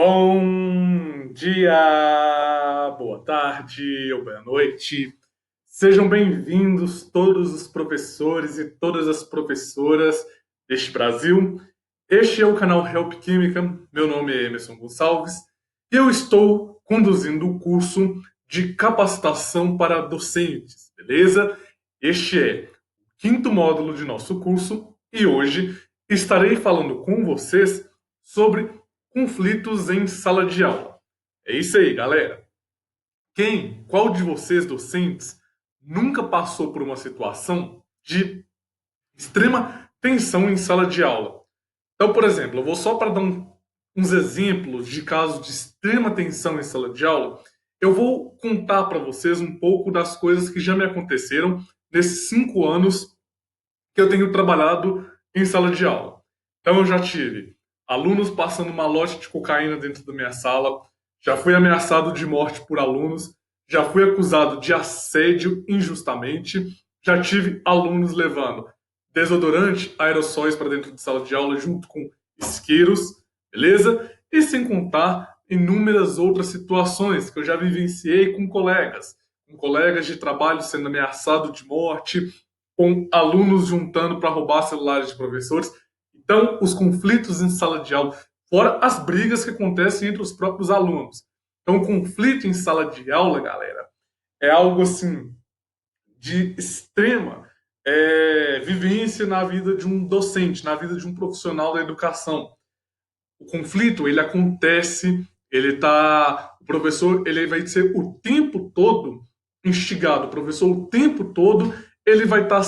Bom dia, boa tarde ou boa noite. Sejam bem-vindos todos os professores e todas as professoras deste Brasil. Este é o canal Help Química. Meu nome é Emerson Gonçalves e eu estou conduzindo o curso de capacitação para docentes, beleza? Este é o quinto módulo de nosso curso e hoje estarei falando com vocês sobre conflitos em sala de aula. É isso aí, galera. Qual de vocês, docentes, nunca passou por uma situação de extrema tensão em sala de aula? Então, por exemplo, eu vou só para dar uns exemplos de casos de extrema tensão em sala de aula, eu vou contar para vocês um pouco das coisas que já me aconteceram nesses 5 anos que eu tenho trabalhado em sala de aula. Então eu já tive alunos passando malote de cocaína dentro da minha sala, já fui ameaçado de morte por alunos, já fui acusado de assédio injustamente, já tive alunos levando desodorante, aerossóis para dentro de sala de aula junto com isqueiros, beleza? E sem contar inúmeras outras situações que eu já vivenciei com colegas de trabalho sendo ameaçado de morte, com alunos juntando para roubar celulares de professores. Então, os conflitos em sala de aula, fora as brigas que acontecem entre os próprios alunos. Então, o conflito em sala de aula, galera, é algo assim de extrema vivência na vida de um docente, na vida de um profissional da educação. O conflito, ele acontece, o professor, ele vai ser o tempo todo instigado, o professor o tempo todo, ele vai estar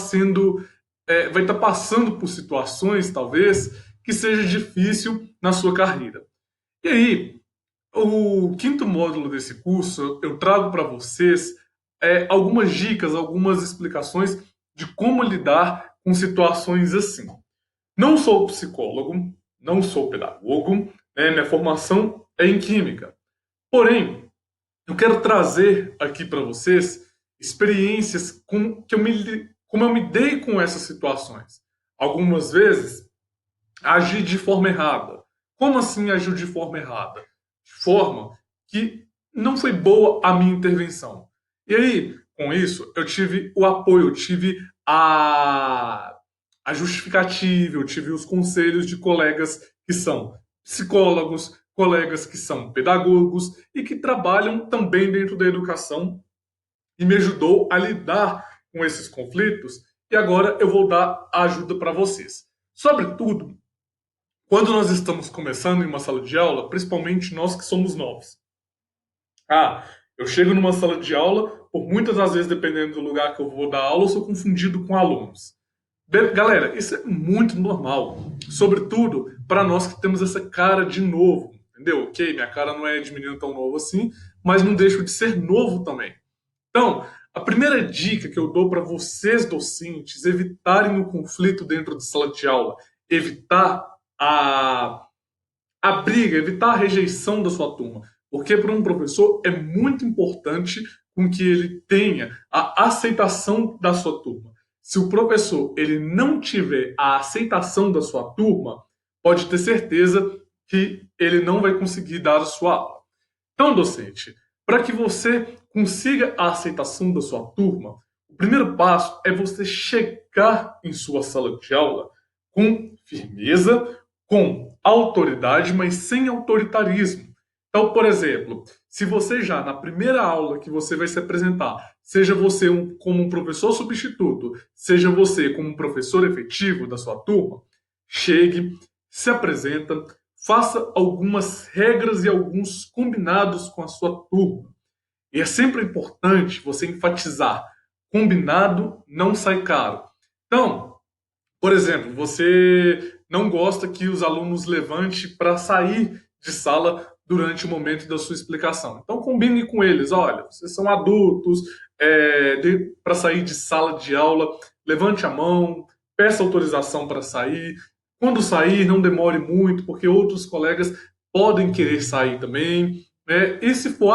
vai estar passando por situações, talvez, que seja difícil na sua carreira. E aí, o quinto módulo desse curso, eu trago para vocês algumas dicas, algumas explicações de como lidar com situações assim. Não sou psicólogo, não sou pedagogo, né? Minha formação é em química. Porém, eu quero trazer aqui para vocês experiências como eu me dei com essas situações. Algumas vezes, agi de forma errada. Como assim agiu de forma errada? De forma que não foi boa a minha intervenção. E aí, com isso, eu tive o apoio, eu tive a justificativa, eu tive os conselhos de colegas que são psicólogos, colegas que são pedagogos e que trabalham também dentro da educação e me ajudou a lidar com esses conflitos. E agora eu vou dar a ajuda para vocês. Sobretudo, quando nós estamos começando em uma sala de aula, principalmente nós que somos novos. Eu chego numa sala de aula, por muitas das vezes, dependendo do lugar que eu vou dar aula, eu sou confundido com alunos. Galera, isso é muito normal. Sobretudo para nós que temos essa cara de novo. Entendeu? Ok, minha cara não é de menino tão novo assim, mas não deixo de ser novo também. Então, a primeira dica que eu dou para vocês, docentes, evitarem o conflito dentro de sala de aula, evitar a, a briga, evitar a rejeição da sua turma. Porque para um professor é muito importante com que ele tenha a aceitação da sua turma. Se o professor ele não tiver a aceitação da sua turma, pode ter certeza que ele não vai conseguir dar a sua aula. Então, docente, para que você consiga a aceitação da sua turma, o primeiro passo é você chegar em sua sala de aula com firmeza, com autoridade, mas sem autoritarismo. Então, por exemplo, se você já na primeira aula que você vai se apresentar, seja você como um professor substituto, seja você como um professor efetivo da sua turma, chegue, se apresenta, faça algumas regras e alguns combinados com a sua turma. E é sempre importante você enfatizar: combinado não sai caro. Então, por exemplo, você não gosta que os alunos levante para sair de sala durante o momento da sua explicação. Então, combine com eles: olha, vocês são adultos, para sair de sala de aula, levante a mão, peça autorização para sair. Quando sair, não demore muito, porque outros colegas podem querer sair também. Né? E se for,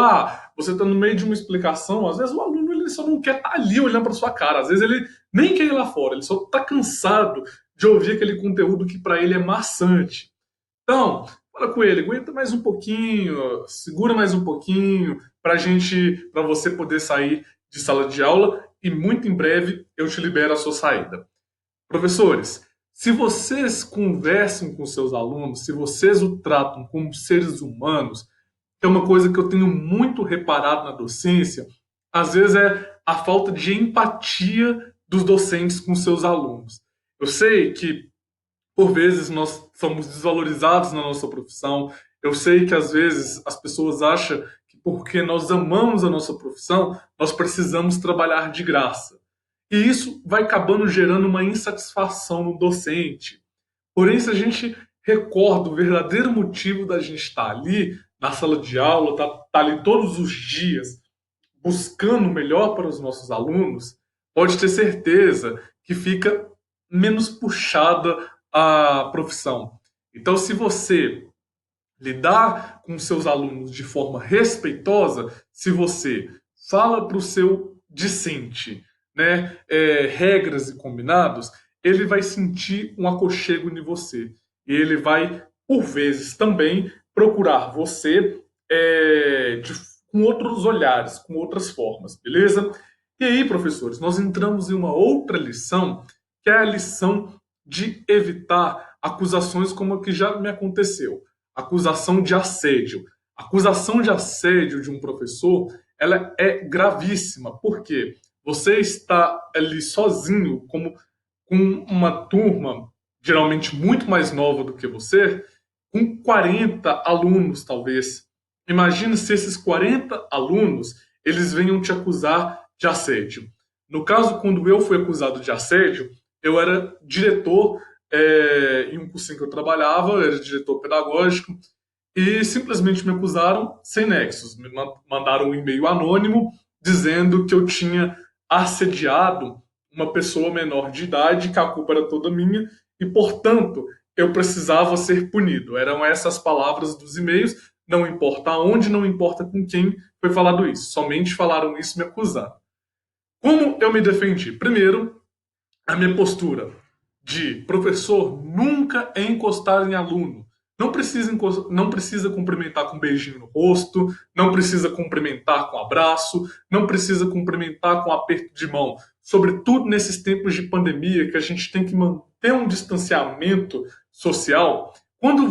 você está no meio de uma explicação, às vezes o aluno ele só não quer estar ali olhando para sua cara, às vezes ele nem quer ir lá fora, ele só está cansado de ouvir aquele conteúdo que para ele é maçante. Então, fala com ele, aguenta mais um pouquinho, segura mais um pouquinho, para você poder sair de sala de aula e muito em breve eu te libero a sua saída. Professores, se vocês conversam com seus alunos, se vocês o tratam como seres humanos, que é uma coisa que eu tenho muito reparado na docência, às vezes é a falta de empatia dos docentes com seus alunos. Eu sei que por vezes nós somos desvalorizados na nossa profissão. Eu sei que às vezes as pessoas acham que porque nós amamos a nossa profissão, nós precisamos trabalhar de graça. E isso vai acabando gerando uma insatisfação no docente. Porém, se a gente recorda o verdadeiro motivo da gente estar ali na sala de aula, tá ali todos os dias, buscando o melhor para os nossos alunos, pode ter certeza que fica menos puxada a profissão. Então, se você lidar com seus alunos de forma respeitosa, se você fala para o seu discente, né, regras e combinados, ele vai sentir um aconchego em você. E ele vai, por vezes, também procurar você com outros olhares, com outras formas, beleza? E aí, professores, nós entramos em uma outra lição, que é a lição de evitar acusações como a que já me aconteceu. Acusação de assédio. Acusação de assédio de um professor, ela é gravíssima, porque você está ali sozinho, como com uma turma geralmente muito mais nova do que você, com 40 alunos talvez. Imagina se esses 40 alunos eles venham te acusar de assédio. No caso, quando eu fui acusado de assédio, eu era diretor em um cursinho que eu trabalhava, eu era diretor pedagógico, e simplesmente me acusaram sem nexos. Me mandaram um e-mail anônimo dizendo que eu tinha assediado uma pessoa menor de idade, que a culpa era toda minha, e, portanto, eu precisava ser punido. Eram essas palavras dos e-mails, não importa aonde, não importa com quem foi falado isso. Somente falaram isso me acusando. Como eu me defendi? Primeiro, a minha postura de professor nunca é encostar em aluno. Não precisa cumprimentar com um beijinho no rosto, não precisa cumprimentar com abraço, não precisa cumprimentar com aperto de mão. Sobretudo nesses tempos de pandemia, que a gente tem que manter um distanciamento social. Quando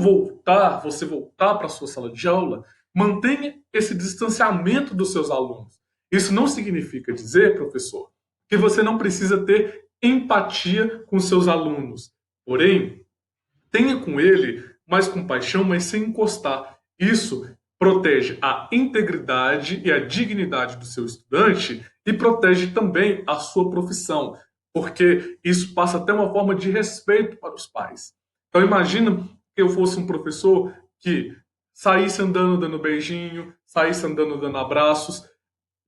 você voltar para a sua sala de aula, mantenha esse distanciamento dos seus alunos. Isso não significa dizer, professor, que você não precisa ter empatia com seus alunos. Porém, tenha com ele mais compaixão, mas sem encostar. Isso protege a integridade e a dignidade do seu estudante e protege também a sua profissão, porque isso passa até uma forma de respeito para os pais. Então imagina que eu fosse um professor que saísse andando dando beijinho, saísse andando dando abraços.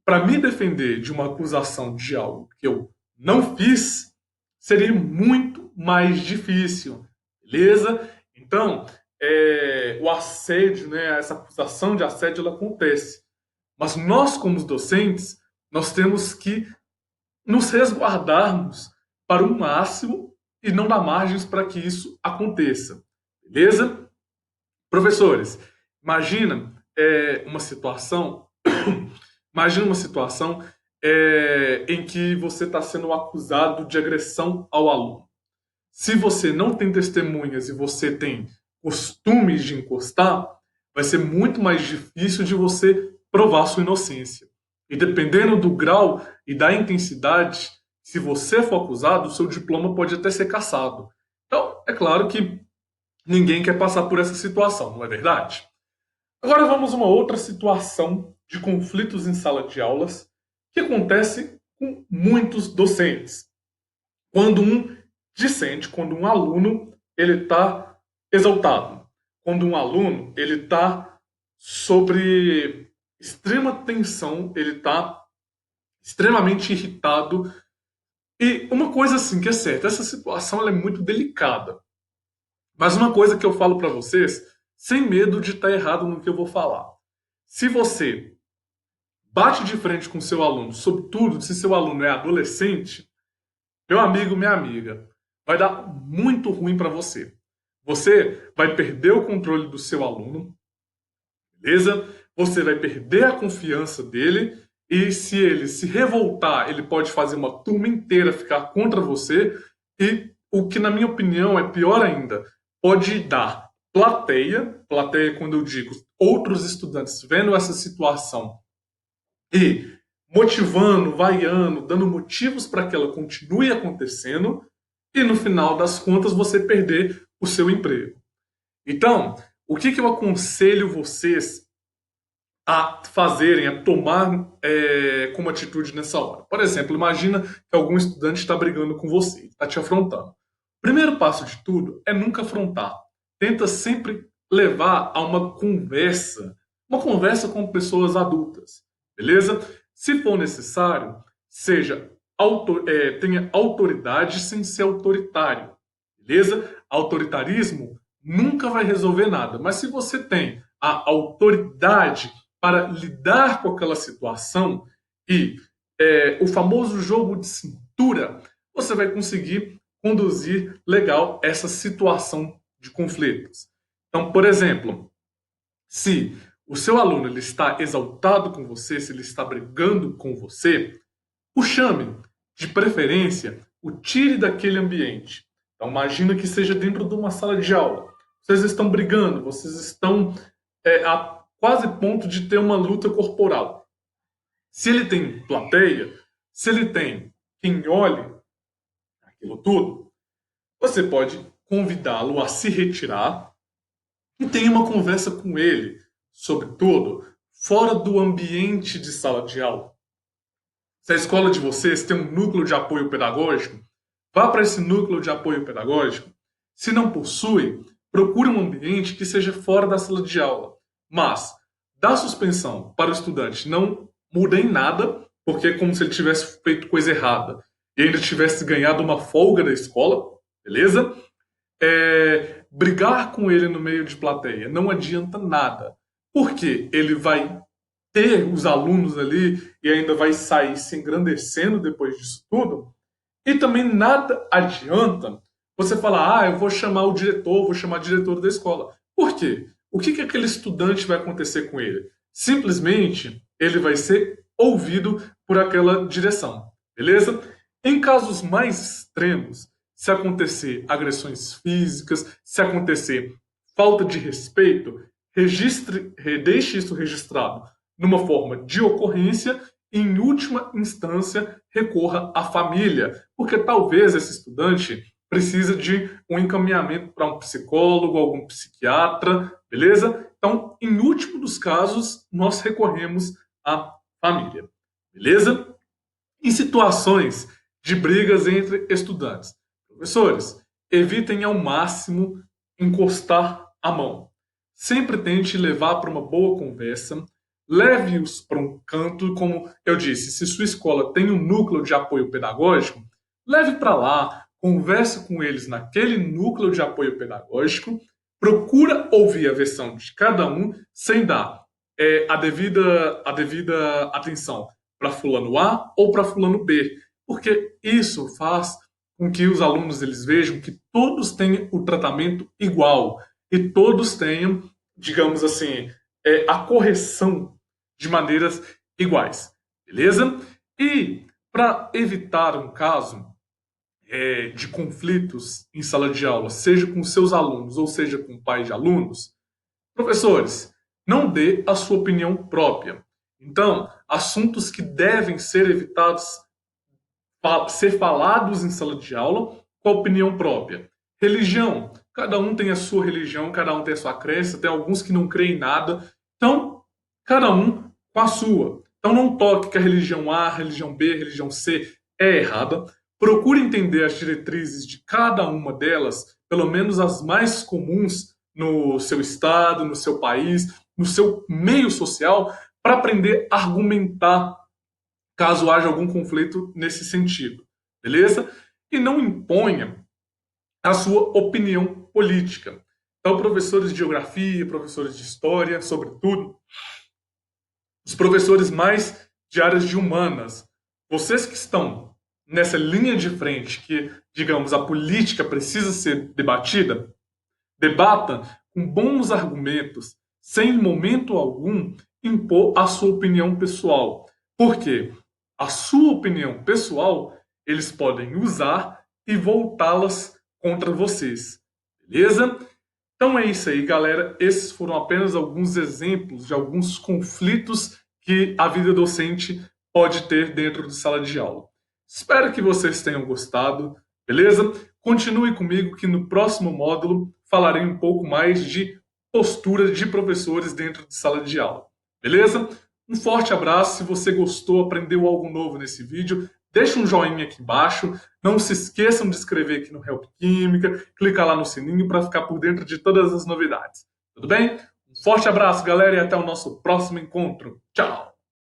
Para me defender de uma acusação de algo que eu não fiz, seria muito mais difícil, beleza? Então, o assédio, né, essa acusação de assédio, ela acontece. Mas nós, como docentes, nós temos que nos resguardarmos para o máximo e não dar margens para que isso aconteça, beleza? Professores, imagina uma situação, imagina uma situação em que você está sendo acusado de agressão ao aluno. Se você não tem testemunhas e você tem costumes de encostar, vai ser muito mais difícil de você provar sua inocência. E dependendo do grau e da intensidade, se você for acusado, o seu diploma pode até ser cassado. Então, é claro que ninguém quer passar por essa situação, não é verdade? Agora vamos a uma outra situação de conflitos em sala de aulas que acontece com muitos docentes. Quando um discente, quando um aluno ele está exaltado, quando um aluno ele está sobre extrema tensão, ele está extremamente irritado. E uma coisa assim que é certa, essa situação ela é muito delicada. Mas uma coisa que eu falo para vocês, sem medo de estar errado no que eu vou falar. Se você bate de frente com seu aluno, sobretudo se seu aluno é adolescente, meu amigo, minha amiga, vai dar muito ruim para você. Você vai perder o controle do seu aluno, beleza? Você vai perder a confiança dele e se ele se revoltar, ele pode fazer uma turma inteira ficar contra você e o que na minha opinião é pior ainda, pode dar plateia quando eu digo outros estudantes vendo essa situação e motivando, vaiando, dando motivos para que ela continue acontecendo e no final das contas você perder o seu emprego. Então, o que eu aconselho vocês a fazerem, a tomar como atitude nessa hora? Por exemplo, imagina que algum estudante está brigando com você, está te afrontando. O primeiro passo de tudo é nunca afrontar. Tenta sempre levar a uma conversa com pessoas adultas, beleza? Se for necessário, tenha autoridade sem ser autoritário, beleza? Autoritarismo nunca vai resolver nada, mas se você tem a autoridade para lidar com aquela situação e o famoso jogo de cintura, você vai conseguir conduzir legal essa situação de conflitos. Então, por exemplo, se o seu aluno ele está exaltado com você, se ele está brigando com você, o chame, de preferência, o tire daquele ambiente. Então, imagina que seja dentro de uma sala de aula. Vocês estão brigando, vocês estão a quase ponto de ter uma luta corporal. Se ele tem plateia, se ele tem quem olhe aquilo tudo, você pode convidá-lo a se retirar e ter uma conversa com ele, sobretudo fora do ambiente de sala de aula. Se a escola de vocês tem um núcleo de apoio pedagógico, vá para esse núcleo de apoio pedagógico. Se não possui, procure um ambiente que seja fora da sala de aula. Mas, da suspensão para o estudante não muda em nada, porque é como se ele tivesse feito coisa errada e ainda tivesse ganhado uma folga da escola, beleza? Brigar com ele no meio de plateia não adianta nada, porque ele vai ter os alunos ali e ainda vai sair se engrandecendo depois disso tudo. E também nada adianta você falar, eu vou chamar o diretor, vou chamar a diretora da escola. Por quê? O que aquele estudante vai acontecer com ele? Simplesmente ele vai ser ouvido por aquela direção, beleza? Em casos mais extremos, se acontecer agressões físicas, se acontecer falta de respeito, deixe isso registrado numa forma de ocorrência e, em última instância, recorra à família, porque talvez esse estudante precisa de um encaminhamento para um psicólogo, algum psiquiatra, beleza? Então, em último dos casos, nós recorremos à família, beleza? Em situações de brigas entre estudantes, professores, evitem ao máximo encostar a mão. Sempre tente levar para uma boa conversa, leve-os para um canto, como eu disse, se sua escola tem um núcleo de apoio pedagógico, leve para lá, converse com eles naquele núcleo de apoio pedagógico, procura ouvir a versão de cada um, sem dar a devida atenção para fulano A ou para fulano B, porque isso faz com que os alunos eles vejam que todos têm o tratamento igual e todos tenham, digamos assim, a correção de maneiras iguais, beleza? E para evitar um caso de conflitos em sala de aula, seja com seus alunos ou seja com pais de alunos, professores, não dê a sua opinião própria. Então, assuntos que devem ser evitados ser falados em sala de aula com a opinião própria. Religião. Cada um tem a sua religião, cada um tem a sua crença, tem alguns que não creem em nada. Então, cada um com a sua. Então, não toque que a religião A, a religião B, a religião C é errada. Procure entender as diretrizes de cada uma delas, pelo menos as mais comuns no seu estado, no seu país, no seu meio social, para aprender a argumentar caso haja algum conflito nesse sentido, beleza? E não imponha a sua opinião política. Então, professores de geografia, professores de história, sobretudo, os professores mais de áreas de humanas, vocês que estão nessa linha de frente que, digamos, a política precisa ser debatida, Debata com bons argumentos, sem em momento algum impor a sua opinião pessoal. Por quê? A sua opinião pessoal eles podem usar e voltá-las contra vocês. Beleza? Então é isso aí, galera. Esses foram apenas alguns exemplos de alguns conflitos que a vida docente pode ter dentro de sala de aula. Espero que vocês tenham gostado, beleza? Continue comigo que no próximo módulo falarei um pouco mais de postura de professores dentro de sala de aula, beleza? Um forte abraço. Se você gostou, aprendeu algo novo nesse vídeo, deixa um joinha aqui embaixo. Não se esqueçam de se inscrever aqui no Help Química, clicar lá no sininho para ficar por dentro de todas as novidades. Tudo bem? Um forte abraço, galera, e até o nosso próximo encontro. Tchau!